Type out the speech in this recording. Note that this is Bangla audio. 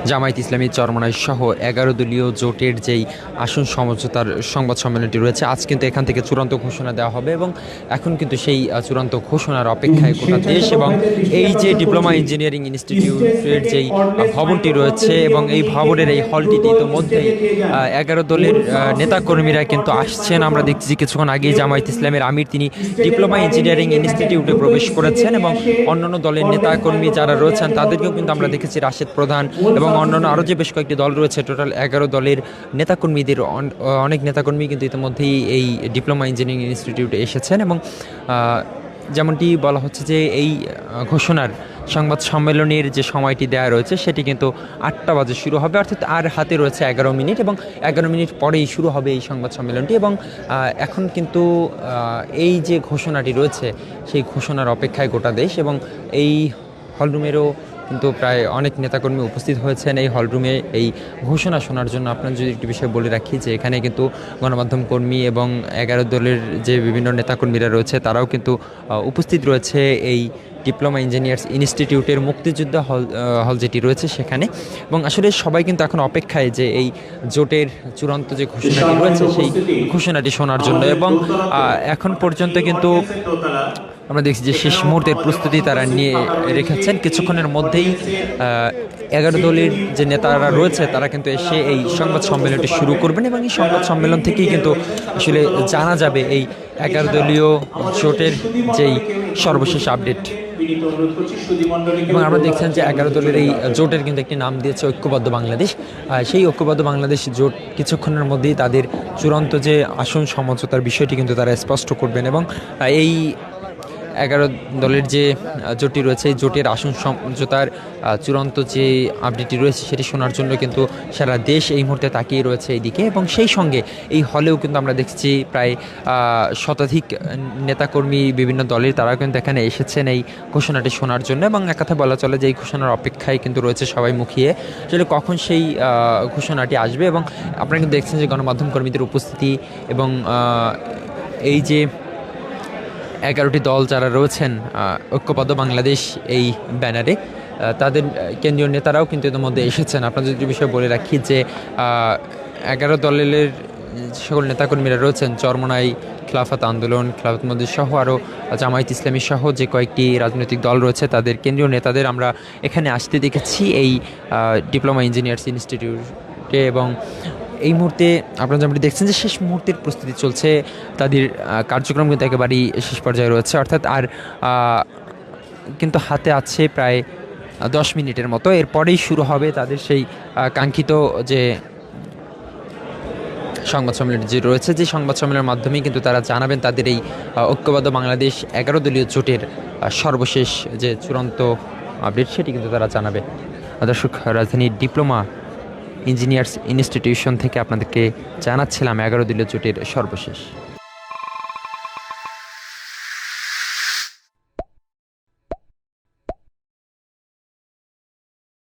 জামায়াত ইসলামী চরমনাই সহ ১১ দলীয় জোটের যেই আসন সমঝোতার সংবাদ সম্মেলনটি রয়েছে, আজ কিন্তু এখান থেকে চূড়ান্ত ঘোষণা দেওয়া হবে এবং এখন কিন্তু সেই চূড়ান্ত ঘোষণার অপেক্ষায় গোটা দেশ। এবং এই যে ডিপ্লোমা ইঞ্জিনিয়ারিং ইনস্টিটিউটের যেই ভবনটি রয়েছে এবং এই ভবনের এই হলটিতে ইতিমধ্যেই ১১ দলের নেতাকর্মীরা কিন্তু আসছেন। আমরা দেখছি কিছুক্ষণ আগেই জামায়াত ইসলামের আমির তিনি ডিপ্লোমা ইঞ্জিনিয়ারিং ইনস্টিটিউটে প্রবেশ করেছেন এবং অন্যান্য দলের নেতাকর্মী যারা রয়েছেন তাদেরকেও কিন্তু আমরা দেখেছি, রাশেদ প্রধান এবং অন্যান্য আরও যে বেশ কয়েকটি দল রয়েছে, টোটাল ১১ দলের নেতাকর্মীদের অনেক নেতাকর্মী কিন্তু ইতিমধ্যেই এই ডিপ্লোমা ইঞ্জিনিয়ারিং ইনস্টিটিউটে এসেছেন। এবং যেমনটি বলা হচ্ছে যে এই ঘোষণার সংবাদ সম্মেলনের যে সময়টি দেওয়া রয়েছে সেটি কিন্তু ৮টা বাজে শুরু হবে, অর্থাৎ আর হাতে রয়েছে ১১ মিনিট এবং ১১ মিনিট পরেই শুরু হবে এই সংবাদ সম্মেলনটি। এবং এখন কিন্তু এই যে ঘোষণাটি রয়েছে সেই ঘোষণার অপেক্ষায় গোটা দেশ। এবং এই হলরুমেরও কিন্তু প্রায় অনেক নেতাকর্মী উপস্থিত হয়েছেন এই হলরুমে এই ঘোষণা শোনার জন্য। আপনার যদি একটি বিষয় বলে রাখি যে এখানে কিন্তু গণমাধ্যম কর্মী এবং ১১ দলের যে বিভিন্ন নেতাকর্মীরা রয়েছে তারাও কিন্তু উপস্থিত রয়েছে এই ডিপ্লোমা ইঞ্জিনিয়ার্স ইনস্টিটিউটের মুক্তিযোদ্ধা হল যেটি রয়েছে সেখানে। এবং আসলে সবাই কিন্তু এখন অপেক্ষায় যে এই জোটের চূড়ান্ত যে ঘোষণাটি রয়েছে সেই ঘোষণাটি শোনার জন্য। এবং এখন পর্যন্ত কিন্তু আমরা দেখছি যে শেষ মুহূর্তের প্রস্তুতি তারা নিয়ে রেখেছেন। কিছুক্ষণের মধ্যেই ১১ দলের যে নেতারা রয়েছে তারা কিন্তু এসে এই সংবাদ সম্মেলনটি শুরু করবেন এবং এই সংবাদ সম্মেলন থেকেই কিন্তু আসলে জানা যাবে এই ১১ দলীয় জোটের যেই সর্বশেষ আপডেট। এবং আমরা দেখছেন যে ১১ দলের এই জোটের কিন্তু একটি নাম দিয়েছে ঐক্যবদ্ধ বাংলাদেশ। সেই ঐক্যবদ্ধ বাংলাদেশ জোট কিছুক্ষণের মধ্যেই তাদের চূড়ান্ত যে আসন সমঝোতার বিষয়টি কিন্তু তারা স্পষ্ট করবেন। এবং এই ১১ দলের যে জোটটি রয়েছে এই জোটের আসন সমঝোতার চূড়ান্ত যে আপডেটটি রয়েছে সেটি শোনার জন্য কিন্তু সারা দেশ এই মুহূর্তে তাকিয়ে রয়েছে এইদিকে। এবং সেই সঙ্গে এই হলেও কিন্তু আমরা দেখছি প্রায় শতাধিক নেতাকর্মী বিভিন্ন দলের তারা কিন্তু এখানে এসেছেন এই ঘোষণাটি শোনার জন্য। এবং এক কথা বলা চলে যে এই ঘোষণার অপেক্ষায় কিন্তু রয়েছে সবাই মুখিয়ে, আসলে কখন সেই ঘোষণাটি আসবে। এবং আপনারা কিন্তু দেখছেন যে গণমাধ্যম কর্মীদের উপস্থিতি এবং এই যে ১১টি দল যারা রয়েছেন ঐক্যবদ্ধ বাংলাদেশ এই ব্যানারে, তাদের কেন্দ্রীয় নেতারাও কিন্তু এর মধ্যে এসেছেন। আপনাদের যদি বিষয় বলে রাখি যে ১১ দলের সকল নেতাকর্মীরা রয়েছেন চরমনাই খিলাফত আন্দোলন, খিলাফত মজলিস সহ আরও জামায়াত ইসলামী সহ যে কয়েকটি রাজনৈতিক দল রয়েছে তাদের কেন্দ্রীয় নেতাদের আমরা এখানে আসতে দেখেছি এই ডিপ্লোমা ইঞ্জিনিয়ার্স ইনস্টিটিউটে। এবং এই মুহূর্তে আপনারা যেমনটি দেখছেন যে শেষ মুহূর্তের প্রস্তুতি চলছে, তাদের কার্যক্রম কিন্তু একেবারেই শেষ পর্যায়ে রয়েছে, অর্থাৎ আর কিন্তু হাতে আছে প্রায় ১০ মিনিটের মতো, এরপরেই শুরু হবে তাদের সেই কাঙ্ক্ষিত যে সংবাদ সম্মেলন যে রয়েছে, যে সংবাদ সম্মেলনের মাধ্যমেই কিন্তু তারা জানাবেন তাদের এই ঐক্যবদ্ধ বাংলাদেশ ১১ দলীয় জোটের সর্বশেষ যে চূড়ান্ত আপডেট সেটি কিন্তু তারা জানাবে। দর্শক, রাজধানীর ডিপ্লোমা ইঞ্জিনিয়ার্স ইনস্টিটিউশন থেকে আপনাদেরকে জানাচ্ছিলাম ১১ দলীয় জোটের সর্বশেষ।